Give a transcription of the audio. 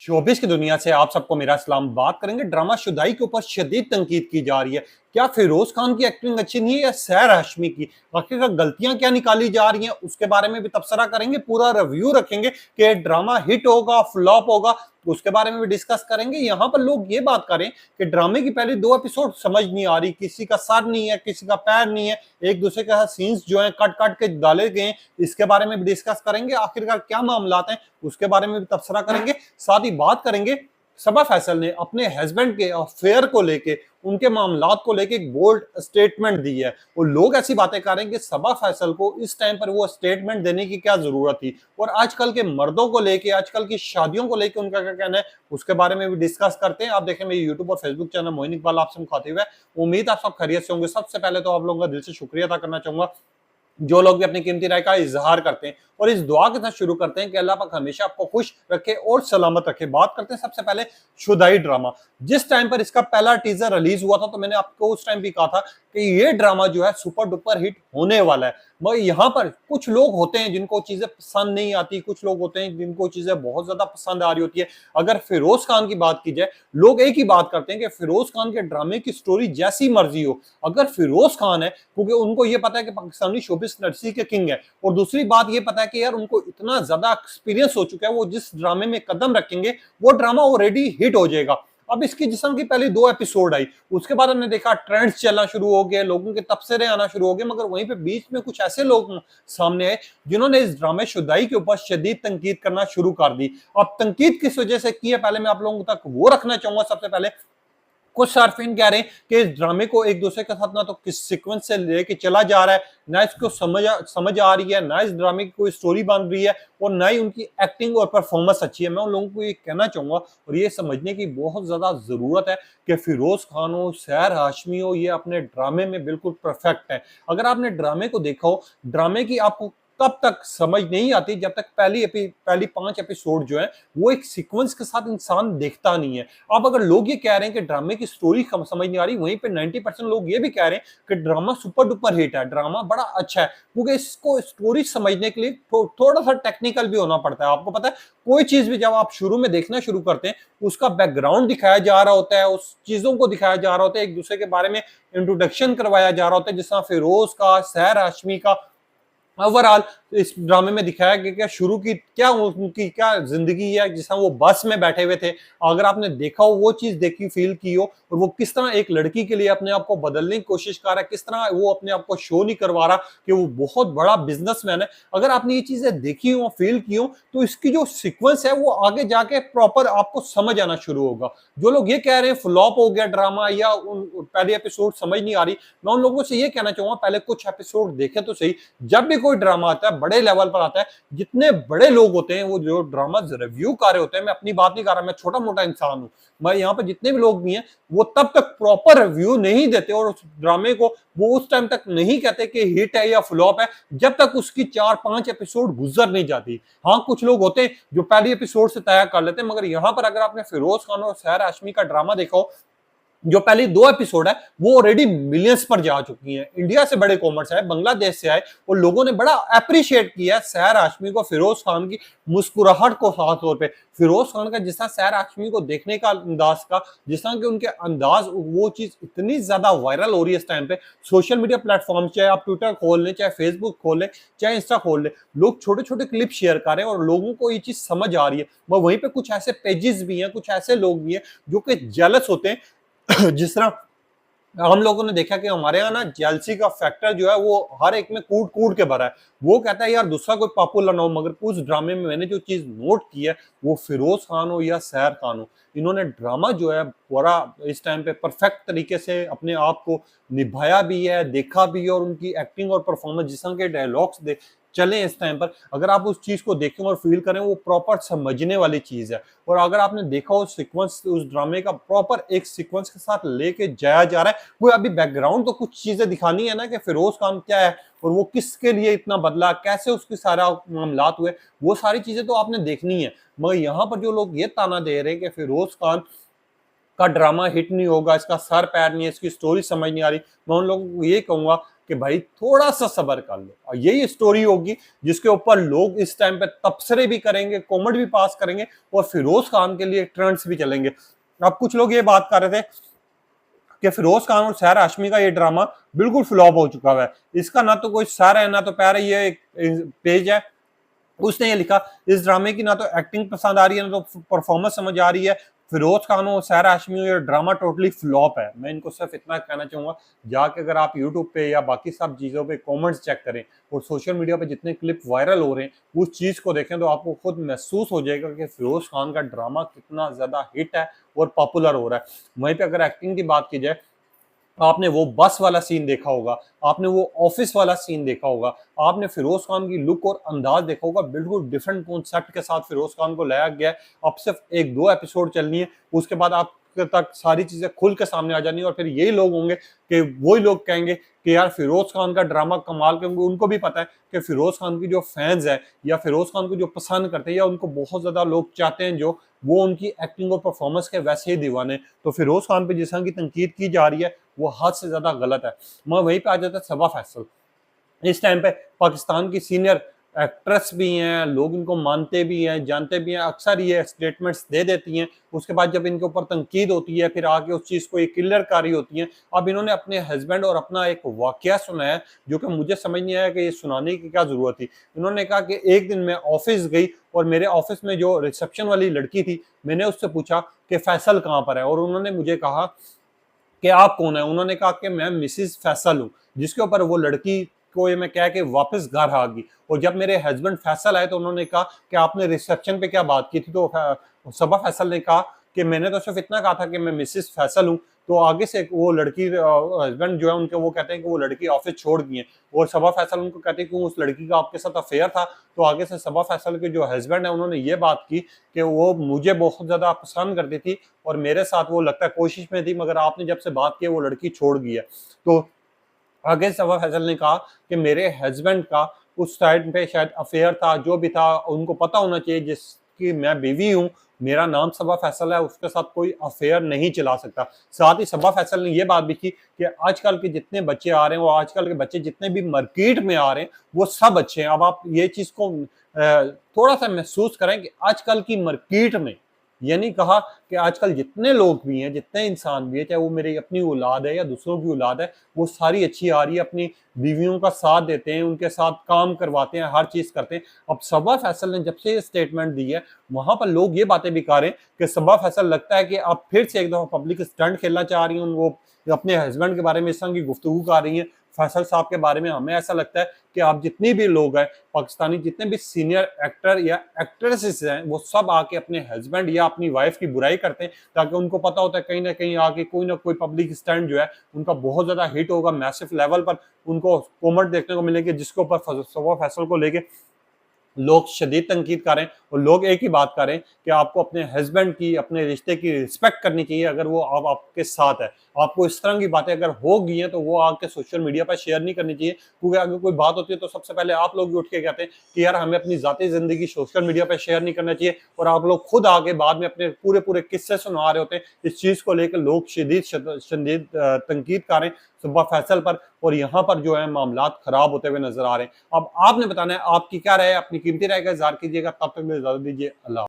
Showbiz की दुनिया से आप सबको मेरा सलाम। बात करेंगे ड्रामा शुदाई के ऊपर शदीद तनकीद की जा रही है। क्या फिरोज खान की एक्टिंग अच्छी नहीं है या सैर हाशमी की? आखिरकार गलतियां क्या निकाली जा रही हैं उसके बारे में भी तबसरा करेंगे, पूरा रिव्यू रखेंगे कि ड्रामा हिट होगा फ्लॉप होगा, उसके बारे में भी डिस्कस करेंगे। यहाँ पर लोग ये बात करें कि ड्रामे की पहले दो एपिसोड समझ नहीं आ रही, किसी का सर नहीं है किसी का पैर नहीं है, एक दूसरे के साथ सीन्स जो है कट कट के डाले गए, इसके बारे में भी डिस्कस करेंगे। आखिरकार क्या मामला है उसके बारे में भी तबसरा करेंगे। साथ ही बात करेंगे सबा फैसल ने अपने हस्बैंड के अफेयर को लेके, उनके मामलात को लेके एक बोल्ड स्टेटमेंट दी है। और लोग ऐसी बातें कर रहे हैं कि सबा फैसल को इस टाइम पर वो स्टेटमेंट देने की क्या जरूरत थी, और आजकल के मर्दों को लेके, आजकल की शादियों को लेके उनका क्या कहना है उसके बारे में भी डिस्कस करते हैं। आप देखें मेरे यूट्यूब और फेसबुक चैनल मोइन इकबाल आपसे मुखातिब है। उम्मीद आप सब खैरियत से होंगे। सबसे पहले तो आप लोगों का दिल से शुक्रिया अदा करना चाहूंगा जो लोग भी अपनी कीमती राय का इजहार करते हैं, और इस दुआ के साथ शुरू करते हैं कि अल्लाह पाक हमेशा आपको खुश रखे और सलामत रखे। बात करते हैं सबसे पहले शुदाई ड्रामा। जिस टाइम पर इसका पहला टीजर रिलीज हुआ था तो मैंने आपको उस टाइम भी कहा था कि ये ड्रामा जो है सुपर डुपर हिट होने वाला है। मगर यहाँ पर कुछ लोग होते हैं जिनको चीजें पसंद नहीं आती, कुछ लोग होते हैं जिनको चीजें बहुत ज्यादा पसंद आ रही होती है। अगर फिरोज खान की बात की जाए, लोग एक ही बात करते हैं कि फिरोज खान के ड्रामे की स्टोरी जैसी मर्जी हो, अगर फिरोज खान है, क्योंकि उनको ये पता है कि पाकिस्तानी शोबिस इंडस्ट्री के किंग है, और दूसरी बात ये पता है कि यार उनको इतना ज्यादा एक्सपीरियंस हो चुका है, वो जिस ड्रामे में कदम रखेंगे वो ड्रामा ऑलरेडी हिट हो जाएगा। अब इसकी जिसम की पहले दो एपिसोड आई, उसके बाद हमने देखा ट्रेंड्स चलना शुरू हो गए, लोगों के तबसरे आना शुरू हो गए, मगर वहीं पे बीच में कुछ ऐसे लोग सामने आए जिन्होंने इस ड्रामे शुदाई के ऊपर शदीद तनकीद करना शुरू कर दी। अब तनकीद किस वजह से की है पहले मैं आप लोगों तक वो रखना चाहूंगा। सबसे पहले कुछ सार्फिन कह रहे हैं कि इस ड्रामे को एक दूसरे के साथ ना तो किस सीक्वेंस से लेके चला जा रहा है, ना इसको समझ आ रही है, ना इस ड्रामे की कोई स्टोरी बन रही है, और ना ही उनकी एक्टिंग और परफॉर्मेंस अच्छी है। मैं उन लोगों को ये कहना चाहूंगा और ये समझने की बहुत ज्यादा जरूरत है कि फिरोज खान हो, सैर हाशमी हो, ये अपने ड्रामे में बिल्कुल परफेक्ट है। अगर आपने ड्रामे को देखा हो, ड्रामे की आपको तब तक समझ नहीं आती जब तक पहली 5 एपिसोड जो है वो एक सीक्वेंस के साथ इंसान देखता नहीं है। अब अगर लोग ये कह रहे हैं कि ड्रामे की स्टोरी समझ नहीं आ रही, वहीं पे 90% लोग ये भी कह रहे हैं कि ड्रामा सुपर डुपर हिट है, ड्रामा बड़ा अच्छा है, क्योंकि इसको स्टोरी समझने के लिए थोड़ा सा टेक्निकल भी होना पड़ता है। आपको पता है कोई चीज भी जब आप शुरू में देखना शुरू करते हैं, उसका बैकग्राउंड दिखाया जा रहा होता है, उस चीजों को दिखाया जा रहा होता है, एक दूसरे के बारे में इंट्रोडक्शन करवाया जा रहा होता है, जिस तरह फिरोज का, सैर हाशमी का ओवरऑल इस ड्रामे में दिखाया गया क्या शुरू की क्या उनकी क्या जिंदगी है, जिस तरह वो बस में बैठे हुए थे, अगर आपने देखा हो वो चीज देखी फील की हो, और वो किस तरह एक लड़की के लिए अपने आप को बदलने की कोशिश कर रहा है, किस तरह वो अपने आप को शो नहीं करवा रहा कि वो बहुत बड़ा बिजनेसमैन है। अगर आपने ये चीजें देखी हो, फील की हो, तो इसकी जो सीक्वेंस है वो आगे जाके प्रॉपर आपको समझ आना शुरू होगा। जो लोग ये कह रहे हैं फ्लॉप हो गया ड्रामा या पहले एपिसोड समझ नहीं आ रही, मैं उन लोगों से ये कहना चाहूंगा पहले कुछ एपिसोड देखे तो सही। जब भी कोई ड्रामा आता है बड़े लेवल पर आता है, जितने बड़े लोग होते हैं वो जो ड्रामा रिव्यू कर रहे होते हैं, मैं अपनी बात नहीं कर रहा, मैं छोटा मोटा इंसान हूं, मैं यहाँ पे जितने भी लोग भी हैं वो तब तक प्रॉपर रिव्यू नहीं देते और उस ड्रामे को वो उस टाइम तक नहीं कहते कि हिट है या फ्लॉप है जब तक उसकी 4-5 एपिसोड गुजर नहीं जाती। हाँ, कुछ लोग होते हैं जो पहली एपिसोड से तय कर लेते हैं, मगर यहाँ पर अगर आपने फिरोज खान और सैर हाशमी का ड्रामा देखा हो, जो पहली 2 एपिसोड है वो ऑलरेडी मिलियंस पर जा चुकी हैं। इंडिया से बड़े कॉमर्स आए, बांग्लादेश से आए, और लोगों ने बड़ा अप्रिशिएट किया सैर हाशमी को, फिरोज खान की मुस्कुराहट को। खास तौर पे फिरोज खान का जिस तरह सैर हाशमी को देखने का अंदाज का, जिस तरह के उनके अंदाज, वो चीज इतनी ज्यादा वायरल हो रही है इस टाइम पे सोशल मीडिया प्लेटफॉर्म, चाहे आप ट्विटर खोल लें, चाहे फेसबुक खोल लें, चाहे इंस्टा खोल लें, लोग छोटे छोटे क्लिप शेयर कर रहे हैं और लोगों को ये चीज समझ आ रही है। वहीं पे कुछ ऐसे पेजेस भी हैं, कुछ ऐसे लोग भी हैं जो कि जेलस होते हैं जिस तरह हम लोगों ने देखा कि हमारे यहाँ ना जेलसी का फैक्टर जो है वो हर एक में कूट कूट के भरा है। वो कहता है यार दूसरा कोई पॉपुलर ना हो, मगर उस ड्रामे में मैंने जो चीज नोट की है, वो फिरोज खान हो या सैर खान हो, इन्होंने ड्रामा जो है पूरा इस टाइम पे परफेक्ट तरीके से अपने आप को निभाया भी है, देखा भी है, और उनकी एक्टिंग और परफॉर्मेंस, जिस तरह के डायलॉग्स दे चले इस टाइम पर, अगर आप उस चीज को देखें और फील करें, वो प्रॉपर समझने वाली चीज है। और अगर आपने देखा हो सीक्वेंस, उस ड्रामे का प्रॉपर एक सीक्वेंस के साथ लेके जाया जा रहा है। कोई अभी बैकग्राउंड तो कुछ चीजें दिखानी है ना कि फिरोज खान क्या है और वो किसके लिए इतना बदला, कैसे उसके सारा मामलात हुए, वो सारी चीजें तो आपने देखनी है। मगर यहाँ पर जो लोग ये ताना दे रहे हैं कि फिरोज खान का ड्रामा हिट नहीं होगा, इसका सर पैर नहीं है, इसकी स्टोरी समझ नहीं आ रही, मैं उन लोगों को ये कहूंगा कि भाई थोड़ा सा सब्र कर लो। और यही स्टोरी होगी जिसके ऊपर लोग इस टाइम पे तबसरे भी करेंगे, कमेंट भी पास करेंगे और फिरोज खान के लिए ट्रेंड्स भी चलेंगे। अब कुछ लोग ये बात कर रहे थे कि फिरोज खान और सैर हाशमी का ये ड्रामा बिल्कुल फ्लॉप हो चुका है, इसका ना तो कोई सर है ना तो पैर है। ये एक पेज है, उसने ये लिखा, इस ड्रामे की ना तो एक्टिंग पसंद आ रही है ना तो परफॉर्मेंस समझ आ रही है। फिरोज खान और सैर हाशमी ये ड्रामा टोटली फ्लॉप है। मैं इनको सिर्फ इतना कहना चाहूंगा, जाके अगर आप यूट्यूब पे या बाकी सब चीजों पे कमेंट्स चेक करें और सोशल मीडिया पे जितने क्लिप वायरल हो रहे हैं उस चीज को देखें तो आपको खुद महसूस हो जाएगा कि फिरोज खान का ड्रामा कितना ज्यादा हिट है और पॉपुलर हो रहा है। वहीं पे अगर एक्टिंग की बात की जाए, आपने वो बस वाला सीन देखा होगा, आपने वो ऑफिस वाला सीन देखा होगा, आपने फिरोज खान की लुक और अंदाज देखा होगा, बिल्कुल डिफरेंट कॉन्सेप्ट के साथ फिरोज खान को लाया गया है। अब सिर्फ एक दो एपिसोड चलनी है, उसके बाद आप तक सारी चीजें खुल के सामने आ जानी है और फिर यही लोग होंगे कि वही लोग कहेंगे कि यार फिरोज खान का ड्रामा कमाल के। उनको भी पता है कि फिरोज खान की जो फैंस है या फिरोज खान को जो पसंद करते हैं या उनको बहुत ज्यादा लोग चाहते हैं जो वो उनकी एक्टिंग और परफॉर्मेंस के वैसे ही दीवाने। तो फिरोज खान पे जिस तरह की तनकीद की जा रही है वो हद से ज्यादा गलत है। मैं वहीं पे आ जाता है सबा फैसल। इस टाइम पे पाकिस्तान की सीनियर एक्ट्रेस भी हैं, लोग इनको मानते भी हैं, जानते भी हैं, अक्सर ये स्टेटमेंट्स दे देती हैं, उसके बाद जब इनके ऊपर तनकीद होती है फिर आके उस चीज़ को ये क्लियर कारी होती हैं। अब इन्होंने अपने हस्बैंड और अपना एक वाकया सुनाया जो कि मुझे समझ नहीं आया कि ये सुनाने की क्या जरूरत थी। इन्होंने कहा कि एक दिन मैं ऑफिस गई और मेरे ऑफिस में जो रिसेप्शन वाली लड़की थी, मैंने उससे पूछा कि फैसल कहाँ पर है, और उन्होंने मुझे कहा कि आप कौन है। उन्होंने कहा कि मैं मिसिस फैसल हूँ, जिसके ऊपर वो लड़की को ये मैं कह के वापस घर आ गई। और जब मेरे हस्बैंड फैसल आए तो उन्होंने कहा कि आपने रिसेप्शन पे क्या बात की थी, तो सबा फैसल ने कहा कि मैंने तो सिर्फ इतना कहा था कि मैं मिसिस फैसल हूँ। तो आगे से वो लड़की हस्बैंड जो है उनके वो कहते हैं कि वो लड़की ऑफिस छोड़ गई है और सबा फैसल उनको कहते हैं कि उस लड़की का आपके साथ अफेयर था। तो आगे से सबा फैसल के जो हस्बैंड है उन्होंने ये बात की कि वो मुझे बहुत ज्यादा पसंद करती थी और मेरे साथ वो लगता है कोशिश में थी, मगर आपने जब से बात की वो लड़की छोड़ गई है। तो आगे सबा फैसल ने कहा कि मेरे हस्बैंड का उस टाइम पे शायद अफेयर था, जो भी था उनको पता होना चाहिए जिसकी मैं बीवी हूँ, मेरा नाम सबा फैसल है, उसके साथ कोई अफेयर नहीं चला सकता। साथ ही सबा फैसल ने ये बात भी की कि आजकल के जितने बच्चे आ रहे हैं वो आजकल के बच्चे जितने भी मार्केट में आ रहे हैं वो सब अच्छे हैं। अब आप ये चीज को थोड़ा सा महसूस करें कि आजकल की मार्केट में, ये नहीं कहा कि आजकल जितने लोग भी हैं, जितने इंसान भी है, चाहे वो मेरी अपनी औलाद है या दूसरों की औलाद है, वो सारी अच्छी आ रही है, अपनी बीवियों का साथ देते हैं, उनके साथ काम करवाते हैं, हर चीज करते हैं। अब सबा फैसल ने जब से ये स्टेटमेंट दी है वहां पर लोग ये बातें भी कर रहे हैं कि सबा फैसल लगता है कि आप फिर से एक दफा पब्लिक स्टंट खेलना चाह रही हैं, वो अपने हस्बैंड के बारे में इस तरह की गुफ्तगू कर रही हैं फैसल साहब के बारे में। हमें ऐसा लगता है कि आप जितनी भी लोग हैं पाकिस्तानी, जितने भी सीनियर एक्टर या एक्ट्रेसेस हैं, वो सब आके अपने हस्बैंड या अपनी वाइफ की बुराई करते हैं ताकि उनको पता होता है कहीं ना कहीं आके कोई ना कोई पब्लिक स्टैंड जो है उनका बहुत ज्यादा हिट होगा, मैसिव लेवल पर उनको कॉमेंट देखने को मिलेंगे जिसके ऊपर सबा फैसल को लेके लोग शदीद तनकीद करें। और लोग एक ही बात करें कि आपको अपने हस्बैंड की, अपने रिश्ते की रिस्पेक्ट करनी चाहिए अगर वो अब आपके साथ है। आपको इस तरह की बातें अगर हो गई हैं तो वो आके सोशल मीडिया पर शेयर नहीं करनी चाहिए, क्योंकि अगर कोई बात होती है तो सबसे पहले आप लोग उठ के कहते हैं कि यार हमें अपनी जाती जिंदगी सोशल मीडिया पर शेयर नहीं करना चाहिए, और आप लोग खुद आगे बाद में अपने पूरे पूरे किस्से सुना रहे होते हैं। इस चीज को लेकर लोग शदीद तनकीद करें सुबह फैसल पर, और यहाँ पर जो है मामलात खराब होते हुए नजर आ रहे हैं। अब आपने बताना है आपकी क्या राय है, अपनी कीमती राय का इज़हार कीजिएगा। तब तक मुझे इजाजत दीजिए, अल्लाह।